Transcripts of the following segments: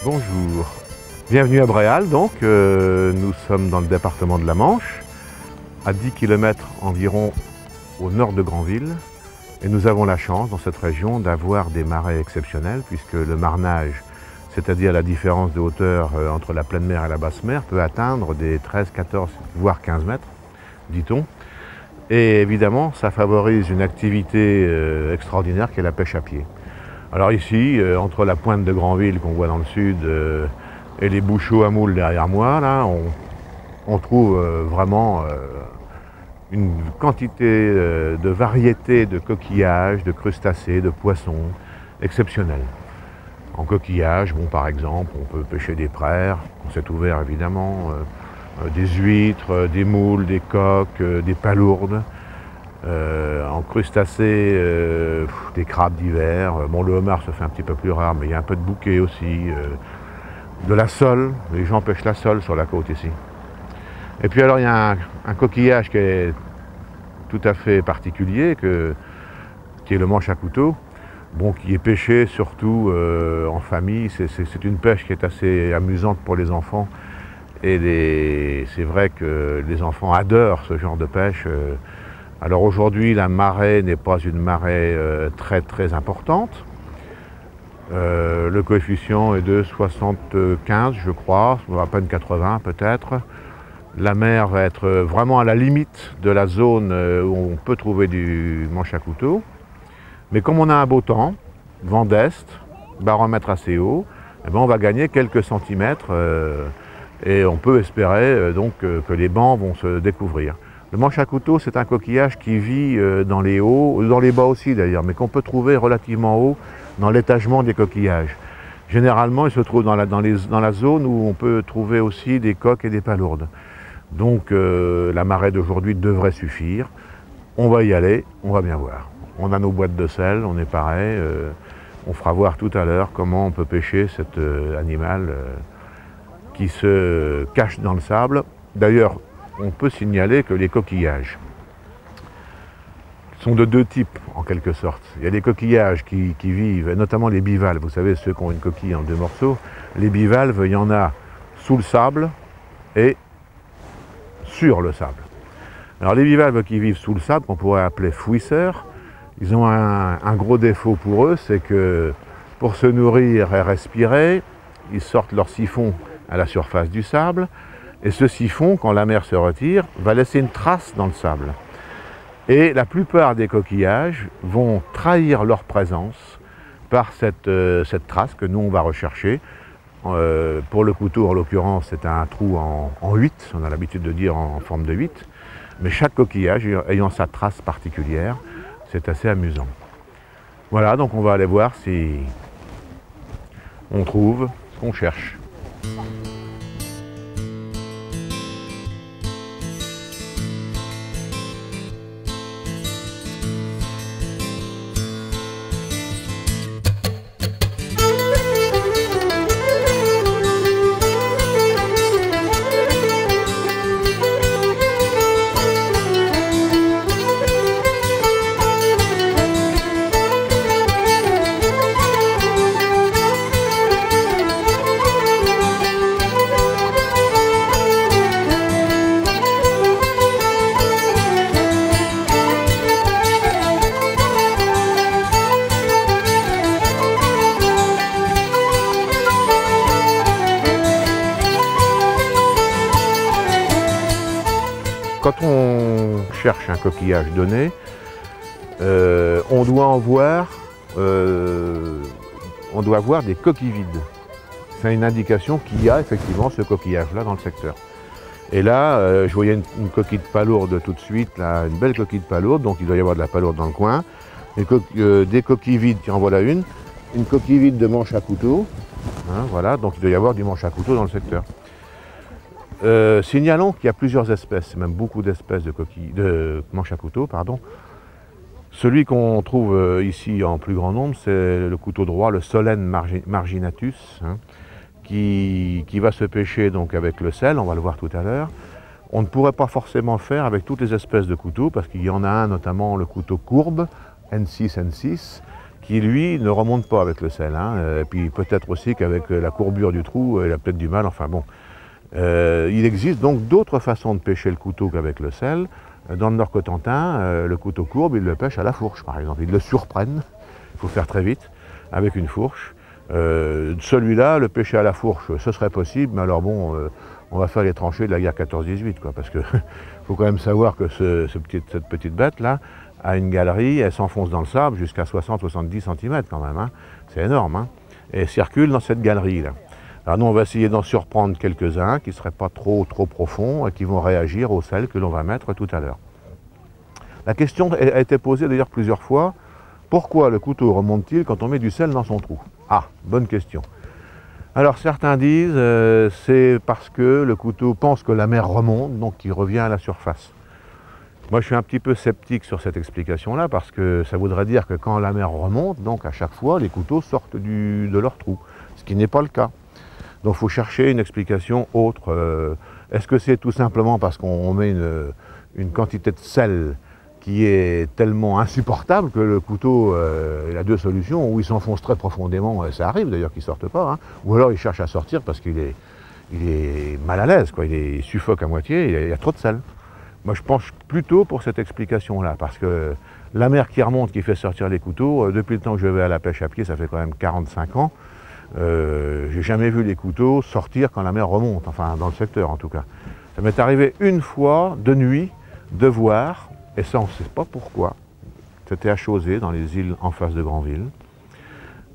Bonjour, bienvenue à Bréal donc, nous sommes dans le département de la Manche, à 10 km environ au nord de Granville, et nous avons la chance dans cette région d'avoir des marais exceptionnels puisque le marnage, c'est-à-dire la différence de hauteur entre la pleine mer et la basse mer, peut atteindre des 13, 14, voire 15 mètres, dit-on. Et évidemment, ça favorise une activité extraordinaire qui est la pêche à pied. Alors ici, entre la pointe de Granville qu'on voit dans le sud et les bouchots à moules derrière moi, là, on trouve vraiment une quantité de variétés de coquillages, de crustacés, de poissons exceptionnels. En coquillages, bon, par exemple, on peut pêcher des praires, on s'est ouvert évidemment, des huîtres, des moules, des coques, des palourdes. En crustacés, des crabes d'hiver. Bon, le homard se fait un petit peu plus rare, mais il y a un peu de bouquet aussi. De la sole, les gens pêchent la sole sur la côte ici. Et puis alors il y a un coquillage qui est tout à fait particulier, qui est le manche à couteau, bon, qui est pêché surtout en famille. C'est une pêche qui est assez amusante pour les enfants. Et c'est vrai que les enfants adorent ce genre de pêche. Alors aujourd'hui, la marée n'est pas une marée très importante. Le coefficient est de 75, je crois, à peine 80 peut-être. La mer va être vraiment à la limite de la zone où on peut trouver du manche à couteau. Mais comme on a un beau temps, vent d'est, baromètre assez haut, eh ben on va gagner quelques centimètres et on peut espérer donc que les bancs vont se découvrir. Le manche à couteau, c'est un coquillage qui vit dans les hauts, dans les bas aussi d'ailleurs, mais qu'on peut trouver relativement haut dans l'étagement des coquillages. Généralement, il se trouve dans la zone où on peut trouver aussi des coques et des palourdes. Donc la marée d'aujourd'hui devrait suffire. On va y aller, on va bien voir. On a nos boîtes de sel, on est pareil. On fera voir tout à l'heure comment on peut pêcher cet animal qui se cache dans le sable. D'ailleurs, on peut signaler que les coquillages sont de deux types, en quelque sorte. Il y a des coquillages qui vivent, notamment les bivalves, vous savez, ceux qui ont une coquille en deux morceaux. Les bivalves, il y en a sous le sable et sur le sable. Alors les bivalves qui vivent sous le sable, qu'on pourrait appeler fouisseurs, ils ont un gros défaut pour eux, c'est que pour se nourrir et respirer, ils sortent leur siphon à la surface du sable. Et ce siphon, quand la mer se retire, va laisser une trace dans le sable. Et la plupart des coquillages vont trahir leur présence par cette trace que nous on va rechercher. Pour le couteau, en l'occurrence, c'est un trou en 8, on a l'habitude de dire en forme de 8. Mais chaque coquillage ayant sa trace particulière, c'est assez amusant. Voilà, donc on va aller voir si on trouve ce qu'on cherche. Quand on cherche un coquillage donné, on doit voir des coquilles vides. C'est une indication qu'il y a effectivement ce coquillage-là dans le secteur. Et là, je voyais une coquille de palourde tout de suite, là, une belle coquille de palourde, donc il doit y avoir de la palourde dans le coin. Des coquilles vides, tiens, en voilà une coquille vide de manche à couteau, hein, voilà, donc il doit y avoir du manche à couteau dans le secteur. Signalons qu'il y a plusieurs espèces, même beaucoup d'espèces de manches à couteau, pardon. Celui qu'on trouve ici en plus grand nombre, c'est le couteau droit, le Solène marginatus, hein, qui va se pêcher donc avec le sel, on va le voir tout à l'heure. On ne pourrait pas forcément le faire avec toutes les espèces de couteaux, parce qu'il y en a un, notamment le couteau courbe, N6, qui lui ne remonte pas avec le sel. Hein. Et puis peut-être aussi qu'avec la courbure du trou, il a peut-être du mal, enfin bon. Il existe donc d'autres façons de pêcher le couteau qu'avec le sel. Dans le Nord-Cotentin, le couteau courbe, ils le pêchent à la fourche par exemple. Ils le surprennent, il faut faire très vite, avec une fourche. Celui-là, le pêcher à la fourche, ce serait possible, mais alors bon, on va faire les tranchées de la guerre 14-18, quoi, parce que faut quand même savoir que cette petite bête-là a une galerie, elle s'enfonce dans le sable jusqu'à 60-70 cm quand même, hein. C'est énorme, hein, et circule dans cette galerie-là. Alors nous, on va essayer d'en surprendre quelques-uns qui ne seraient pas trop profonds et qui vont réagir au sel que l'on va mettre tout à l'heure. La question a été posée d'ailleurs plusieurs fois. Pourquoi le couteau remonte-t-il quand on met du sel dans son trou? Ah, bonne question. Alors certains disent c'est parce que le couteau pense que la mer remonte, donc il revient à la surface. Moi je suis un petit peu sceptique sur cette explication-là parce que ça voudrait dire que quand la mer remonte, donc à chaque fois les couteaux sortent de leur trou, ce qui n'est pas le cas. Donc il faut chercher une explication autre. Est-ce que c'est tout simplement parce qu'on met une quantité de sel qui est tellement insupportable que le couteau, il a deux solutions, ou il s'enfonce très profondément, ça arrive d'ailleurs qu'il ne sorte pas, hein, ou alors il cherche à sortir parce qu'il est mal à l'aise, quoi, il suffoque à moitié, il y a trop de sel. Moi je penche plutôt pour cette explication-là, parce que la mer qui remonte, qui fait sortir les couteaux, depuis le temps que je vais à la pêche à pied, ça fait quand même 45 ans, j'ai jamais vu les couteaux sortir quand la mer remonte, enfin dans le secteur en tout cas. Ça m'est arrivé une fois, de nuit, de voir, et ça on ne sait pas pourquoi, c'était à Chausey, dans les îles en face de Granville,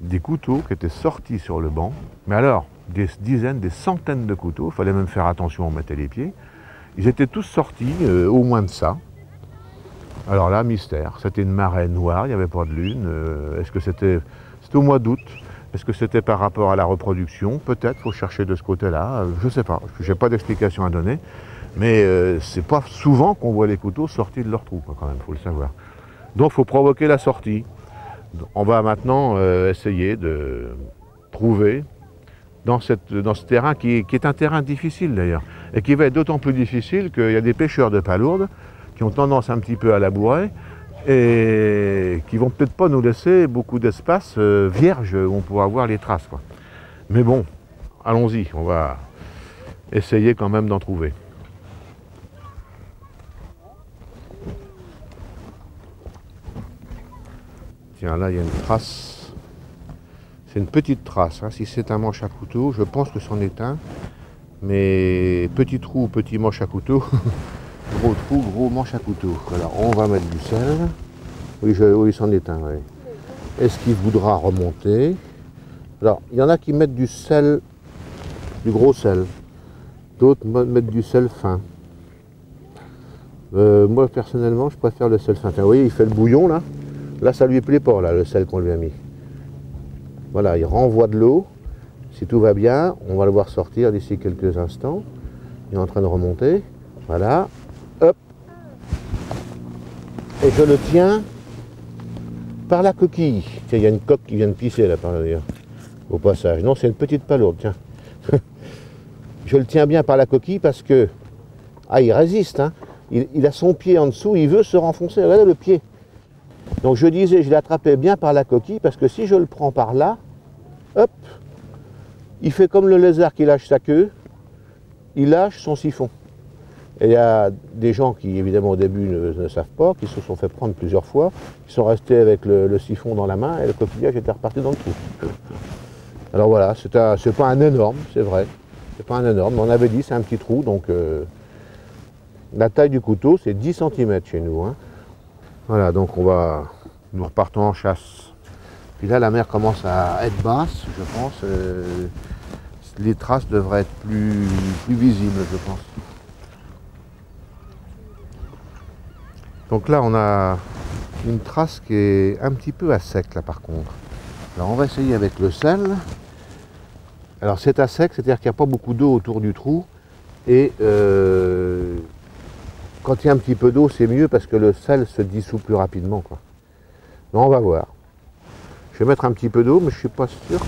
des couteaux qui étaient sortis sur le banc, mais alors des dizaines, des centaines de couteaux, il fallait même faire attention où on mettait les pieds, ils étaient tous sortis, au moins de ça. Alors là, mystère, c'était une marée noire, il n'y avait pas de lune, est-ce que c'était au mois d'août? Est-ce que c'était par rapport à la reproduction? Peut-être, il faut chercher de ce côté-là, je ne sais pas, je n'ai pas d'explication à donner, mais c'est pas souvent qu'on voit les couteaux sortis de leur trou, quand même, il faut le savoir. Donc il faut provoquer la sortie. On va maintenant essayer de trouver dans ce terrain qui est un terrain difficile d'ailleurs, et qui va être d'autant plus difficile qu'il y a des pêcheurs de palourdes qui ont tendance un petit peu à labourer, et qui vont peut-être pas nous laisser beaucoup d'espace vierge où on pourra voir les traces, quoi. Mais bon, allons-y, on va essayer quand même d'en trouver. Tiens, là il y a une trace, c'est une petite trace, hein. Si c'est un manche à couteau, je pense que c'en est un, mais petit trou, petit manche à couteau, gros trou, gros manche à couteau. Voilà, on va mettre du sel. Oui, c'en est un, oui. Est-ce qu'il voudra remonter? Alors, il y en a qui mettent du sel, du gros sel. D'autres mettent du sel fin. Moi, personnellement, je préfère le sel fin. Tiens, vous voyez, il fait le bouillon, là. Là, ça lui plaît pas, là, le sel qu'on lui a mis. Voilà, il renvoie de l'eau. Si tout va bien, on va le voir sortir d'ici quelques instants. Il est en train de remonter. Voilà. Hop. Et je le tiens par la coquille. Tiens, il y a une coque qui vient de pisser là par d'ailleurs, au passage. Non, c'est une petite palourde, tiens. Je le tiens bien par la coquille parce que... Ah, il résiste, hein. Il a son pied en dessous, il veut se renfoncer. Regardez le pied. Donc je disais, je l'attrapais bien par la coquille parce que si je le prends par là, hop, il fait comme le lézard qui lâche sa queue, il lâche son siphon. Et il y a des gens qui, évidemment, au début ne savent pas, qui se sont fait prendre plusieurs fois, qui sont restés avec le siphon dans la main et le coquillage était reparti dans le trou. Alors voilà, c'est pas un énorme, c'est vrai, c'est pas un énorme, mais on avait dit c'est un petit trou, donc la taille du couteau c'est 10 cm chez nous, hein. Voilà, donc nous repartons en chasse. Puis là la mer commence à être basse, je pense, les traces devraient être plus visibles, je pense. Donc là, on a une trace qui est un petit peu à sec, là, par contre. Alors, on va essayer avec le sel. Alors, c'est à sec, c'est-à-dire qu'il n'y a pas beaucoup d'eau autour du trou. Et quand il y a un petit peu d'eau, c'est mieux parce que le sel se dissout plus rapidement, quoi. Mais on va voir. Je vais mettre un petit peu d'eau, mais je ne suis pas sûr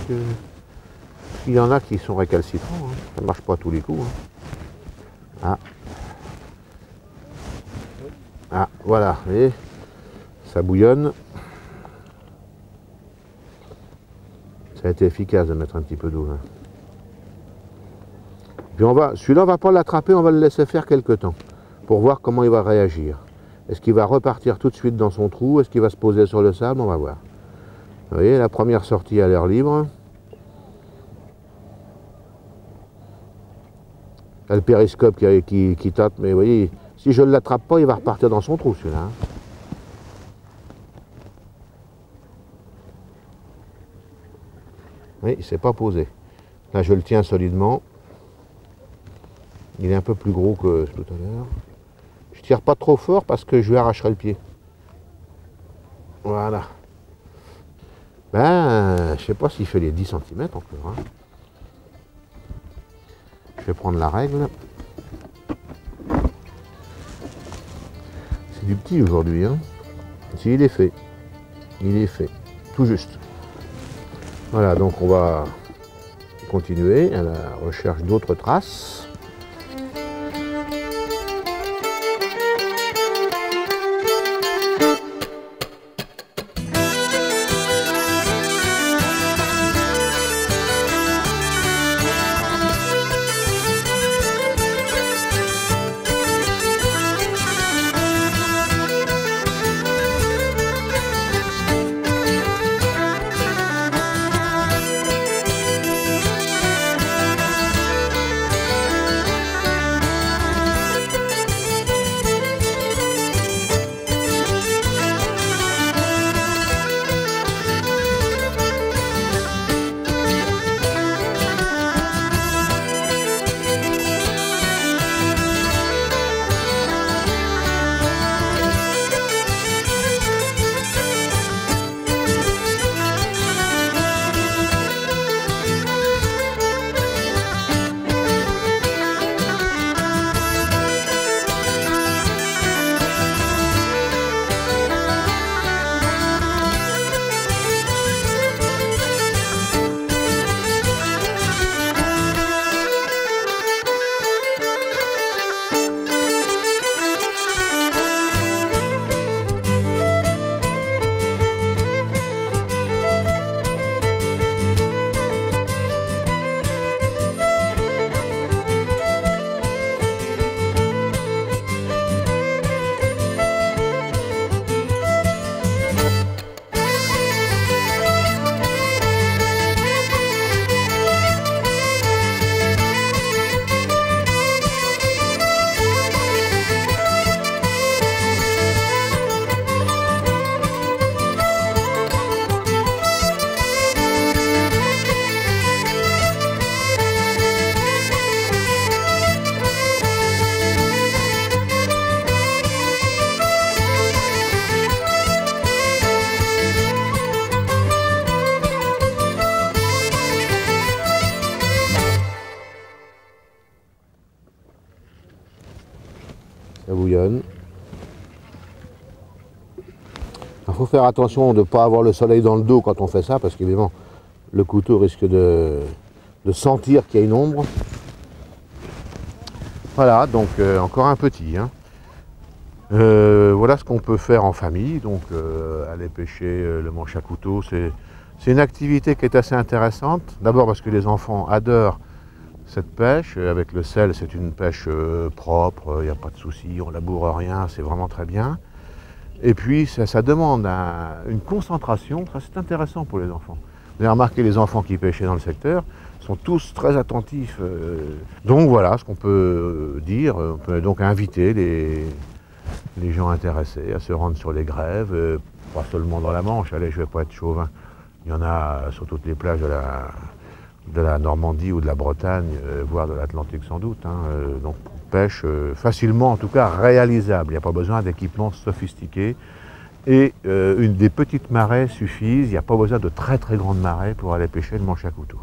qu'il y en a qui sont récalcitrants, hein. Ça ne marche pas à tous les coups, hein. Ah. Ah, voilà, vous voyez, ça bouillonne. Ça a été efficace de mettre un petit peu d'eau. Hein. Puis celui-là, on ne va pas l'attraper, on va le laisser faire quelques temps pour voir comment il va réagir. Est-ce qu'il va repartir tout de suite dans son trou? Est-ce qu'il va se poser sur le sable? On va voir. Vous voyez, la première sortie à l'air libre. Il y a le périscope qui tâte, mais vous voyez, si je ne l'attrape pas, il va repartir dans son trou, celui-là. Hein. Oui, il ne s'est pas posé. Là, je le tiens solidement. Il est un peu plus gros que tout à l'heure. Je ne tire pas trop fort parce que je lui arracherai le pied. Voilà. Ben, je ne sais pas s'il fait les 10 cm encore. Hein. Je vais prendre la règle. C'est du petit aujourd'hui. Hein. Si, il est fait. Il est fait. Tout juste. Voilà, donc on va continuer à la recherche d'autres traces. Ça bouillonne. Il faut faire attention de ne pas avoir le soleil dans le dos quand on fait ça, parce qu'évidemment, le couteau risque de sentir qu'il y a une ombre. Voilà, donc encore un petit. Hein. Voilà ce qu'on peut faire en famille. Donc aller pêcher le manche à couteau, c'est une activité qui est assez intéressante. D'abord parce que les enfants adorent cette pêche. Avec le sel, c'est une pêche propre, il n'y a pas de souci, on laboure rien, c'est vraiment très bien. Et puis ça demande une concentration, c'est intéressant pour les enfants. Vous avez remarqué, les enfants qui pêchaient dans le secteur sont tous très attentifs. Donc voilà ce qu'on peut dire. On peut donc inviter les gens intéressés à se rendre sur les grèves, pas seulement dans la Manche. Allez, je ne vais pas être chauvin. Il y en a sur toutes les plages de la Normandie ou de la Bretagne, voire de l'Atlantique sans doute. Hein. Donc pêche facilement, en tout cas réalisable. Il n'y a pas besoin d'équipements sophistiqués. Et des petites marées suffisent. Il n'y a pas besoin de très très grandes marées pour aller pêcher le manche à couteau.